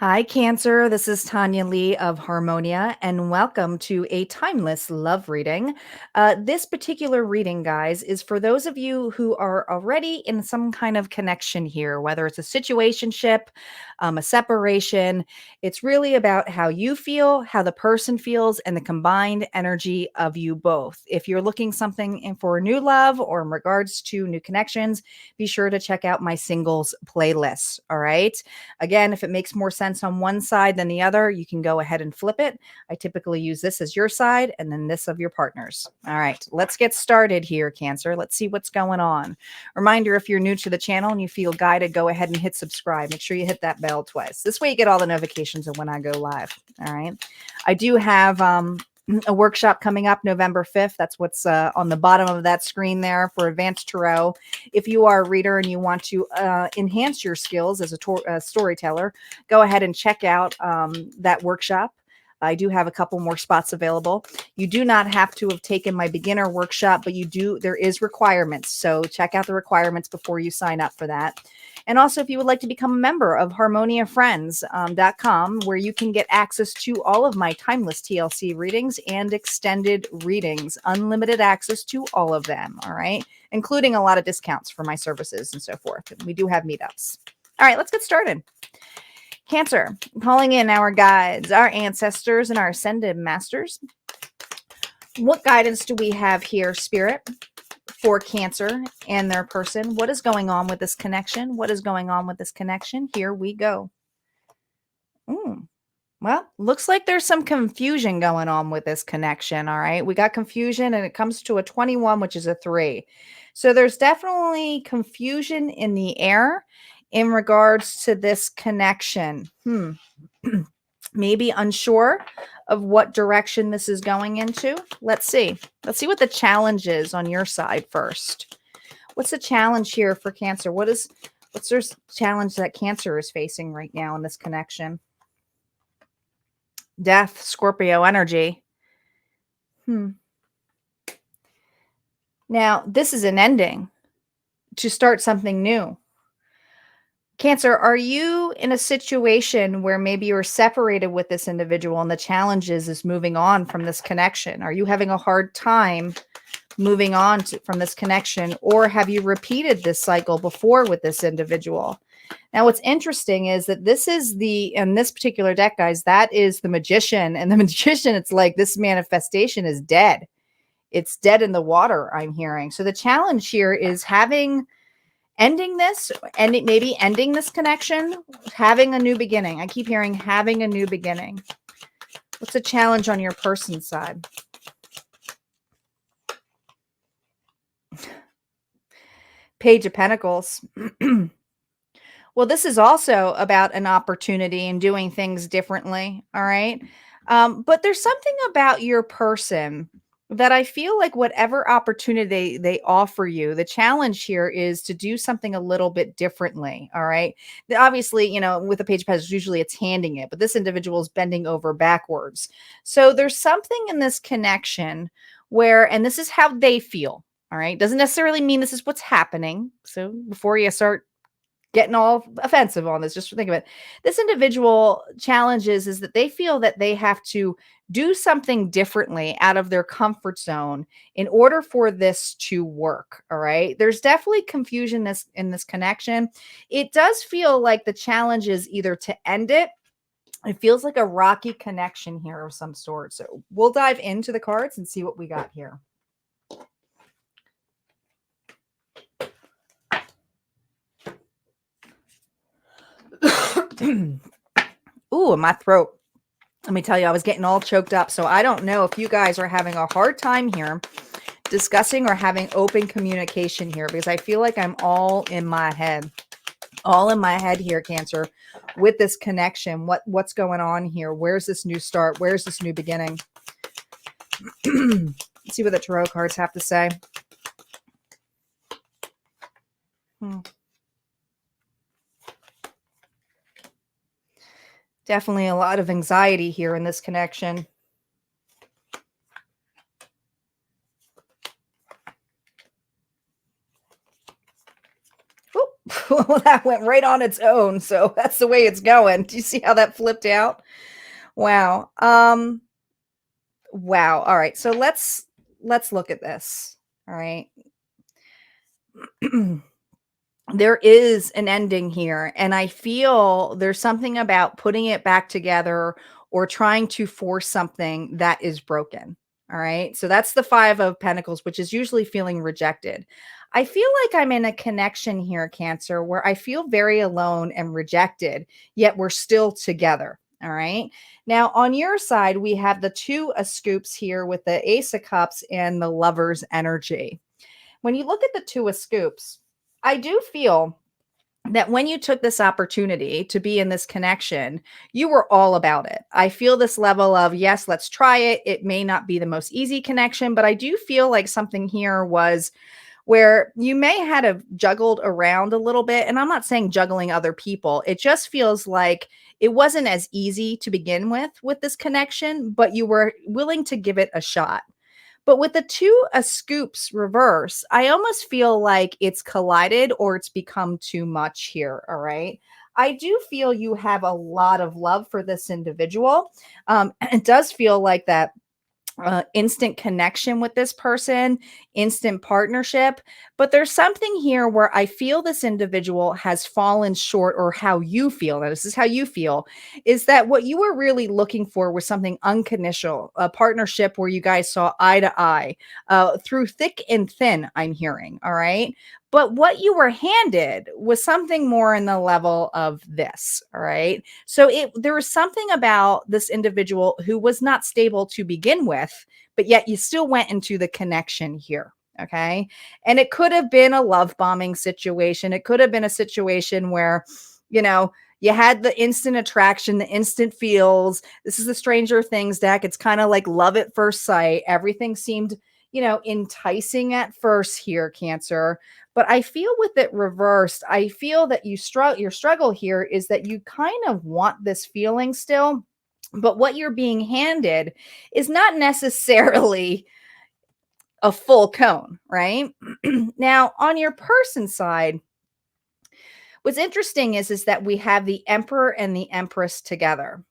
Hi, Cancer. This is Tanya Lee of Harmonia, and welcome to a timeless love reading. This particular reading, guys, is for those of you who are already in some kind of connection here, whether it's a situationship, a separation. It's really about how you feel, how the person feels, and the combined energy of you both. If you're looking for new love or in regards to new connections, be sure to check out my singles playlist. All right. Again, if it makes more sense on one side than the other, you can go ahead and flip it. I typically use this as your side and then this of your partner's. All right, let's get started here, Cancer. Let's see what's going on. Reminder, if you're new to the channel and you feel guided, go ahead and hit subscribe. Make sure you hit that bell twice. This way you get all the notifications of when I go live. All right. I do have a workshop coming up November 5th. That's what's on the bottom of that screen there for Advanced Tarot. If you are a reader and you want to enhance your skills as a storyteller, go ahead and check out that workshop. I do have a couple more spots available. You do not have to have taken my beginner workshop, but there is requirements. So check out the requirements before you sign up for that. And also, if you would like to become a member of harmoniafriends.com, where you can get access to all of my timeless TLC readings and extended readings, unlimited access to all of them, all right, including a lot of discounts for my services and so forth. We do have meetups. All right, let's get started. Cancer, calling in our guides, our ancestors, and our ascended masters. What guidance do we have here, Spirit, for Cancer and their person? What is going on with this connection? What is going on with this connection? Here we go. Well, looks like there's some confusion going on with this connection. All right. We got confusion and it comes to a 21, which is a 3. So there's definitely confusion in the air in regards to this connection. Maybe unsure of what direction this is going into. Let's see. Let's see what the challenge is on your side first. What's the challenge here for Cancer? What's their challenge that Cancer is facing right now in this connection? Death, Scorpio energy. Now, this is an ending to start something new. Cancer, are you in a situation where maybe you're separated with this individual and the challenge is moving on from this connection? Are you having a hard time moving on from this connection, or have you repeated this cycle before with this individual? Now, what's interesting is that this is in this particular deck, guys, that is the Magician. And the Magician, it's like this manifestation is dead. It's dead in the water, I'm hearing. So the challenge here is ending this, and maybe ending this connection, having a new beginning. I keep hearing having a new beginning. What's the challenge on your person's side? Page of Pentacles. Well, this is also about an opportunity and doing things differently. All right. But there's something about your person that I feel like whatever opportunity they offer you, the challenge here is to do something a little bit differently. All right. Obviously, with a page of pentacles, usually it's handing it, but this individual is bending over backwards. So there's something in this connection and this is how they feel. All right. Doesn't necessarily mean this is what's happening. So before you start getting all offensive on this, just think of it. This individual challenges is that they feel that they have to do something differently out of their comfort zone in order for this to work. All right. There's definitely confusion in this connection. It does feel like the challenge is either to end it. It feels like a rocky connection here of some sort. So we'll dive into the cards and see what we got here. Ooh, my throat. Let me tell you, I was getting all choked up. So I don't know if you guys are having a hard time here discussing or having open communication here, because I feel like I'm all in my head here, Cancer, with this connection. What's going on here? Where's this new start? Where's this new beginning? Let's see what the tarot cards have to say. Definitely a lot of anxiety here in this connection. Well, that went right on its own. So that's the way it's going. Do you see how that flipped out? Wow. Wow. All right. So let's look at this. All right. There is an ending here, and I feel there's something about putting it back together or trying to force something that is broken. All right. So that's the 5 of Pentacles, which is usually feeling rejected. I feel like I'm in a connection here, Cancer, where I feel very alone and rejected, yet we're still together. All right. Now, on your side, we have the 2 of Scoops here with the Ace of Cups and the Lover's energy. When you look at the 2 of Scoops, I do feel that when you took this opportunity to be in this connection, you were all about it. I feel this level of, yes, let's try it. It may not be the most easy connection, but I do feel like something here was where you may have juggled around a little bit. And I'm not saying juggling other people. It just feels like it wasn't as easy to begin with this connection, but you were willing to give it a shot. But with the 2 of Scoops reverse, I almost feel like it's collided or it's become too much here. All right. I do feel you have a lot of love for this individual. It does feel like that instant connection with this person, instant partnership. But there's something here where I feel this individual has fallen short, or how you feel. Now, this is how you feel, is that what you were really looking for was something unconditional, a partnership where you guys saw eye to eye through thick and thin, I'm hearing. All right. But what you were handed was something more in the level of this. All right. So there was something about this individual who was not stable to begin with, but yet you still went into the connection here. Okay. And it could have been a love bombing situation. It could have been a situation where, you know, you had the instant attraction, the instant feels. This is the Stranger Things deck. It's kind of like love at first sight. Everything seemed, enticing at first here, Cancer. But I feel with it reversed, I feel that your struggle here is that you kind of want this feeling still, but what you're being handed is not necessarily a full cone, right? Now, on your person side, what's interesting is that we have the Emperor and the Empress together.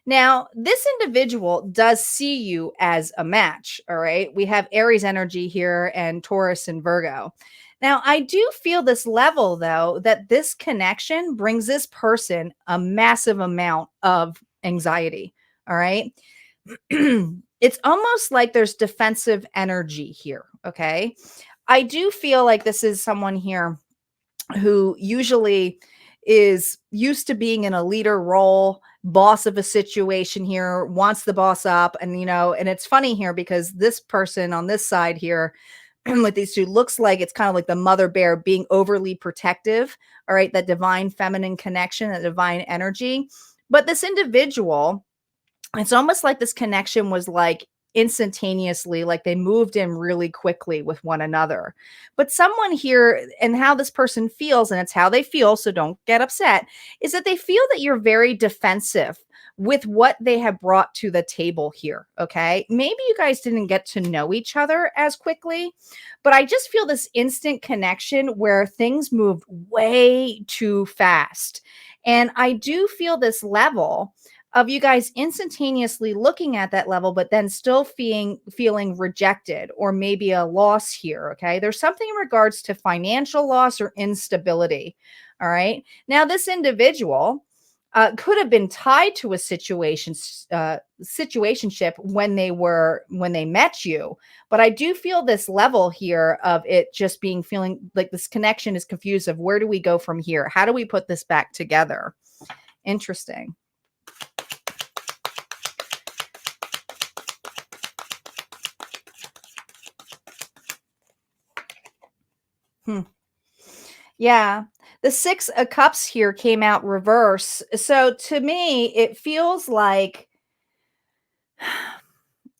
Now, this individual does see you as a match. All right. We have Aries energy here and Taurus and Virgo. Now, I do feel this level, though, that this connection brings this person a massive amount of anxiety. All right. It's almost like there's defensive energy here. Okay. I do feel like this is someone here who usually is used to being in a leader role, boss of a situation here, wants the boss up. And it's funny here because this person on this side here with these 2 looks like it's kind of like the mother bear being overly protective. All right. That divine feminine connection, that divine energy. But this individual, it's almost like this connection was like instantaneously, like they moved in really quickly with one another. But someone here, and how this person feels, and it's how they feel, so don't get upset, is that they feel that you're very defensive with what they have brought to the table here. Okay. Maybe you guys didn't get to know each other as quickly, but I just feel this instant connection where things moved way too fast. And I do feel this level of you guys instantaneously looking at that level, but then still feeling rejected or maybe a loss here. Okay. There's something in regards to financial loss or instability. All right. Now, this individual could have been tied to a situationship when they met you. But I do feel this level here of it just feeling like this connection is confused of where do we go from here? How do we put this back together? Interesting. Hmm. Yeah. The 6 of Cups here came out reverse. So to me, it feels like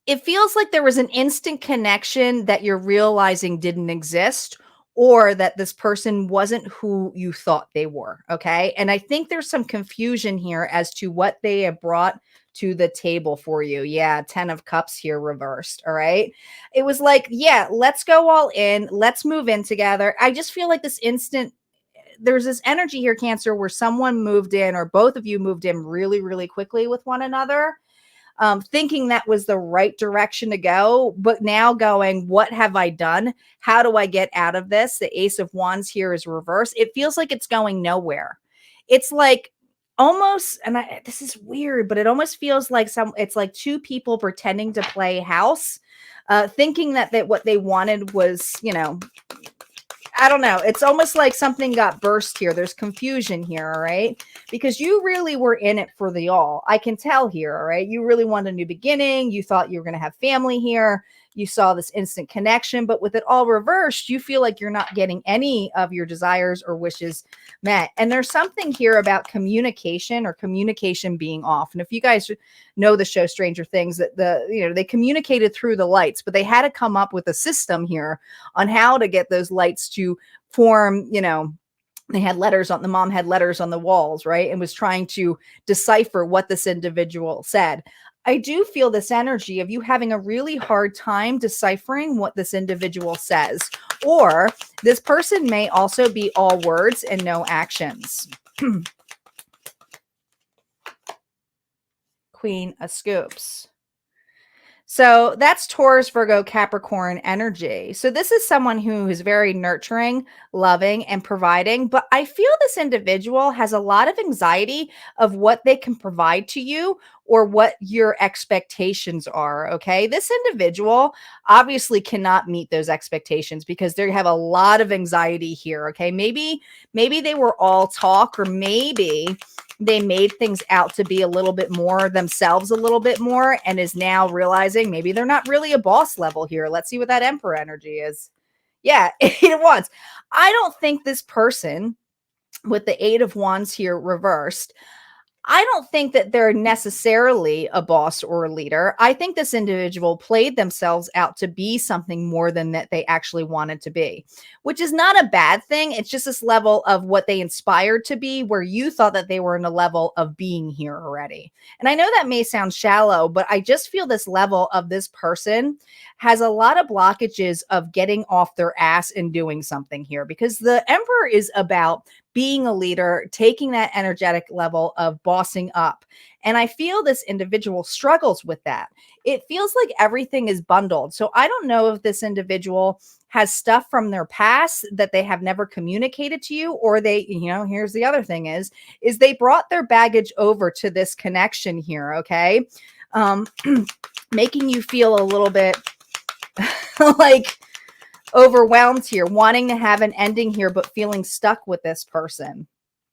there was an instant connection that you're realizing didn't exist, or that this person wasn't who you thought they were. Okay. And I think there's some confusion here as to what they have brought to the table for you. Yeah. 10 of Cups here reversed. All right. It was like, yeah, let's go all in. Let's move in together. I just feel like this instant there's this energy here, Cancer, where someone moved in or both of you moved in really, really quickly with one another, thinking that was the right direction to go, but now going, what have I done? How do I get out of this? The Ace of Wands here is reversed. It feels like it's going nowhere. It's like almost, and this is weird, but it almost feels like it's like two people pretending to play house, thinking that what they wanted was, I don't know. It's almost like something got burst here. There's confusion here, all right? Because you really were in it for the all. I can tell here, all right? You really wanted a new beginning. You thought you were going to have family here. You saw this instant connection, but with it all reversed, you feel like you're not getting any of your desires or wishes met. And there's something here about communication or communication being off. And if you guys know the show Stranger Things, that they communicated through the lights, but they had to come up with a system here on how to get those lights to form, they had letters on, the mom had letters on the walls, right? And was trying to decipher what this individual said. I do feel this energy of you having a really hard time deciphering what this individual says, or this person may also be all words and no actions. Queen of Scoops. So that's Taurus, Virgo, Capricorn energy. So this is someone who is very nurturing, loving, and providing. But I feel this individual has a lot of anxiety of what they can provide to you or what your expectations are. Okay. This individual obviously cannot meet those expectations because they have a lot of anxiety here. Okay. Maybe they were all talk, or maybe they made things out to be a little bit more themselves, a little bit more, and is now realizing maybe they're not really a boss level here. Let's see what that Emperor energy is. Yeah, Eight of Wands. I don't think this person with the Eight of Wands here reversed, I don't think that they're necessarily a boss or a leader. I think this individual played themselves out to be something more than that they actually wanted to be, which is not a bad thing. It's just this level of what they inspired to be, where you thought that they were in a level of being here already. And I know that may sound shallow, but I just feel this level of this person has a lot of blockages of getting off their ass and doing something here, because the Emperor is about being a leader, taking that energetic level of bossing up. And I feel this individual struggles with that. It feels like everything is bundled. So I don't know if this individual has stuff from their past that they have never communicated to you, or they, here's the other thing is they brought their baggage over to this connection here. Okay. Making you feel a little bit like overwhelmed here, wanting to have an ending here, but feeling stuck with this person.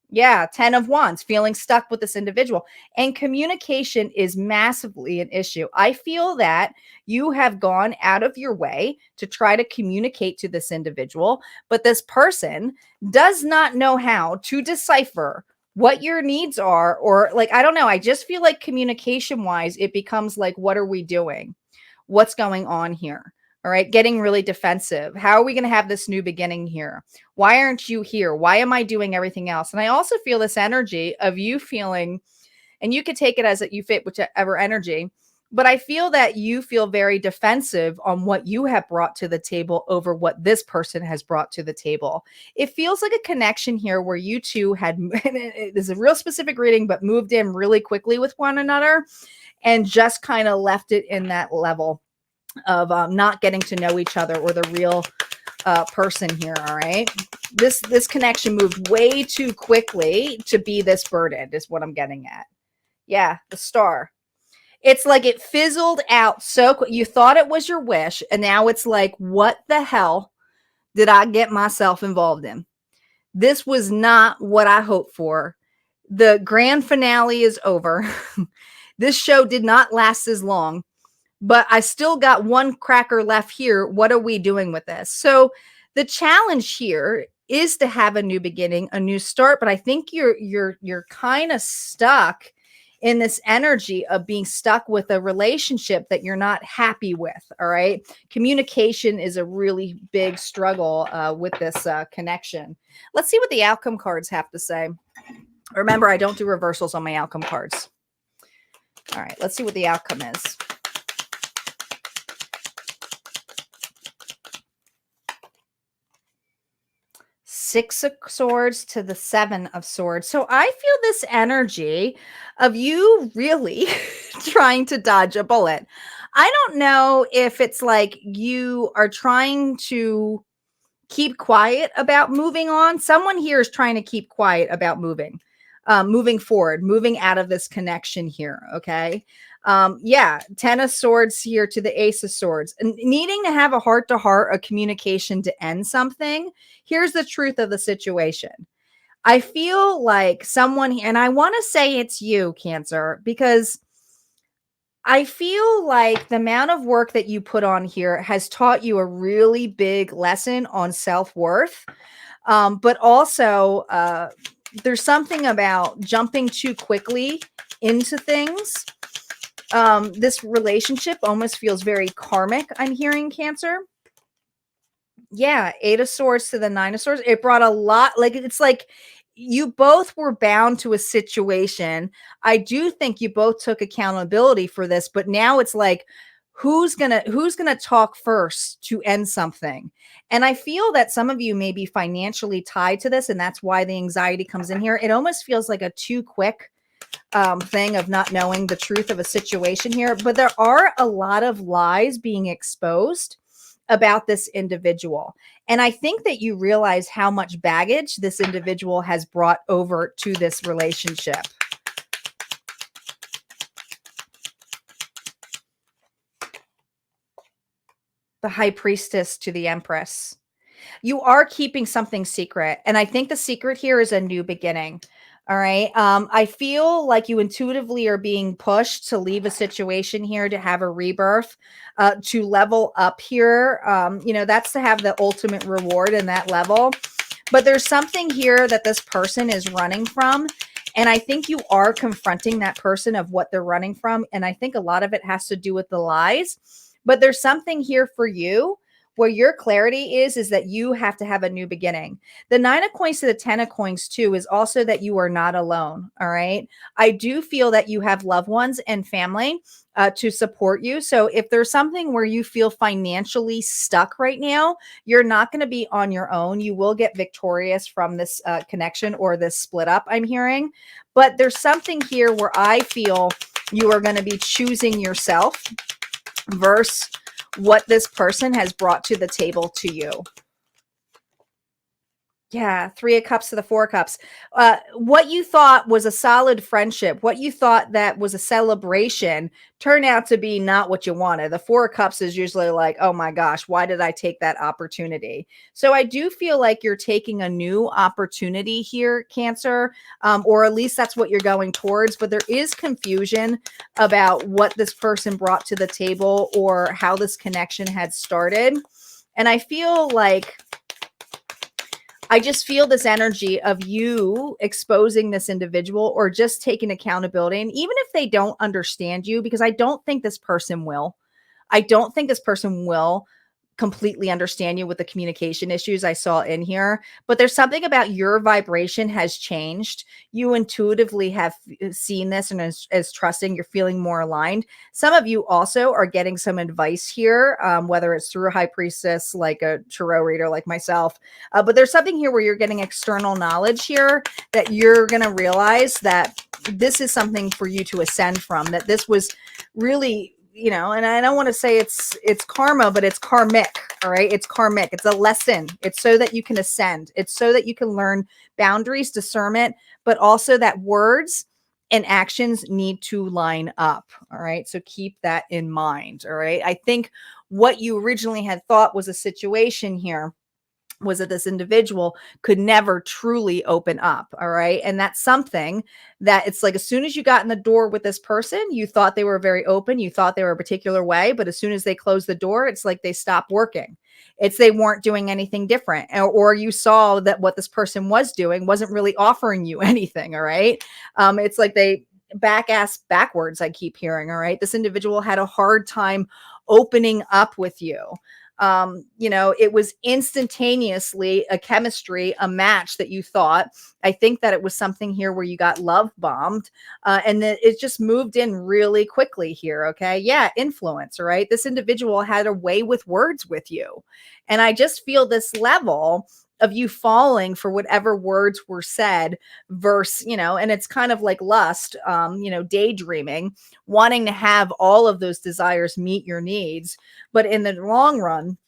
Yeah, 10 of Wands, feeling stuck with this individual. And communication is massively an issue. I feel that you have gone out of your way to try to communicate to this individual, but this person does not know how to decipher what your needs are, or like, I don't know. I just feel like communication wise, it becomes like, what are we doing? What's going on here? All right, getting really defensive. How are we going to have this new beginning here? Why aren't you here? Why am I doing everything else? And I also feel this energy of you feeling, and you could take it as that you fit whichever energy, but I feel that you feel very defensive on what you have brought to the table over what this person has brought to the table. It feels like a connection here where you two had, this is a real specific reading, but moved in really quickly with one another and just kind of left it in that level of not getting to know each other or the real person here. All right. This connection moved way too quickly to be this burdened is what I'm getting at. Yeah. The Star. It's like it fizzled out so quick. You thought it was your wish. And now it's like, what the hell did I get myself involved in? This was not what I hoped for. The grand finale is over. This show did not last as long, but I still got one cracker left here. What are we doing with this? So the challenge here is to have a new beginning, a new start. But I think you're kind of stuck in this energy of being stuck with a relationship that you're not happy with. All right. Communication is a really big struggle with this connection. Let's see what the outcome cards have to say. Remember, I don't do reversals on my outcome cards. All right. Let's see what the outcome is. Six of Swords to the Seven of Swords. So I feel this energy of you really trying to dodge a bullet. I don't know if it's like you are trying to keep quiet about moving on. Someone here is trying to keep quiet about moving forward, moving out of this connection here. Okay. Yeah. 10 of Swords here to the Ace of Swords, and needing to have a heart to heart, a communication to end something. Here's the truth of the situation. I feel like someone, and I want to say it's you, Cancer, because I feel like the amount of work that you put on here has taught you a really big lesson on self-worth. But also, there's something about jumping too quickly into things. This relationship almost feels very karmic, I'm hearing, Cancer. Yeah, 8 of Swords to the 9 of Swords. It brought a lot, like, it's like you both were bound to a situation. I do think you both took accountability for this, but now it's like, who's gonna talk first to end something? And I feel that some of you may be financially tied to this, and that's why the anxiety comes in here. It almost feels like a too quick thing of not knowing the truth of a situation here, but there are a lot of lies being exposed about this individual. And I think that you realize how much baggage this individual has brought over to this relationship. The High Priestess to the Empress. You are keeping something secret. And I think the secret here is a new beginning. All right. I feel like you intuitively are being pushed to leave a situation here, to have a rebirth, to level up here. That's to have the ultimate reward in that level. But there's something here that this person is running from. And I think you are confronting that person of what they're running from. And I think a lot of it has to do with the lies. But there's something here for you where your clarity is that you have to have a new beginning. The 9 of Coins to the 10 of Coins too is also that you are not alone. All right. I do feel that you have loved ones and family to support you. So if there's something where you feel financially stuck right now, you're not going to be on your own. You will get victorious from this connection or this split up, I'm hearing. But there's something here where I feel you are going to be choosing yourself versus what this person has brought to the table to you. Yeah, 3 of Cups to the 4 of Cups. What you thought was a solid friendship, what you thought that was a celebration, turned out to be not what you wanted. The 4 of Cups is usually like, oh my gosh, why did I take that opportunity? So I do feel like you're taking a new opportunity here, Cancer, or at least that's what you're going towards. But there is confusion about what this person brought to the table or how this connection had started. And I feel like I just feel this energy of you exposing this individual or just taking accountability. And even if they don't understand you, because I don't think this person will, I don't think this person will completely understand you with the communication issues I saw in here, but there's something about your vibration has changed. You intuitively have seen this, and as trusting, you're feeling more aligned. Some of you also are getting some advice here, whether it's through a high priestess, like a tarot reader like myself, but there's something here where you're getting external knowledge here that you're going to realize that this is something for you to ascend from, that this was really, and I don't want to say it's karma, but it's karmic. All right. It's karmic. It's a lesson. It's so that you can ascend. It's so that you can learn boundaries, discernment, but also that words and actions need to line up. All right. So keep that in mind. All right. I think what you originally had thought was a situation here was that this individual could never truly open up. All right. And that's something that it's like, as soon as you got in the door with this person, you thought they were very open. You thought they were a particular way, but as soon as they closed the door, it's like they stopped working. It's they weren't doing anything different. Or you saw that what this person was doing wasn't really offering you anything. All right. It's like they ass backwards. I keep hearing. All right. This individual had a hard time opening up with you. It was instantaneously a chemistry, a match that you thought. I think that it was something here where you got love bombed, and that it just moved in really quickly here. Okay. Yeah. Influence. All right. This individual had a way with words with you. And I just feel this level of you falling for whatever words were said versus, and it's kind of like lust, daydreaming, wanting to have all of those desires meet your needs. But in the long run,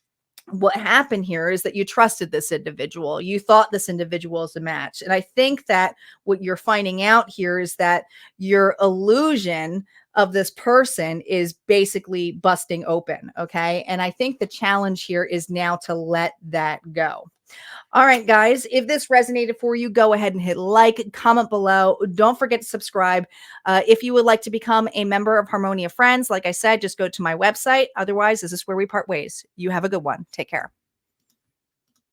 what happened here is that you trusted this individual. You thought this individual is a match. And I think that what you're finding out here is that your illusion of this person is basically busting open. Okay. And I think the challenge here is now to let that go. All right, guys, if this resonated for you, go ahead and hit like, comment below. Don't forget to subscribe. If you would like to become a member of Harmonia Friends, like I said, just go to my website. Otherwise, this is where we part ways. You have a good one. Take care.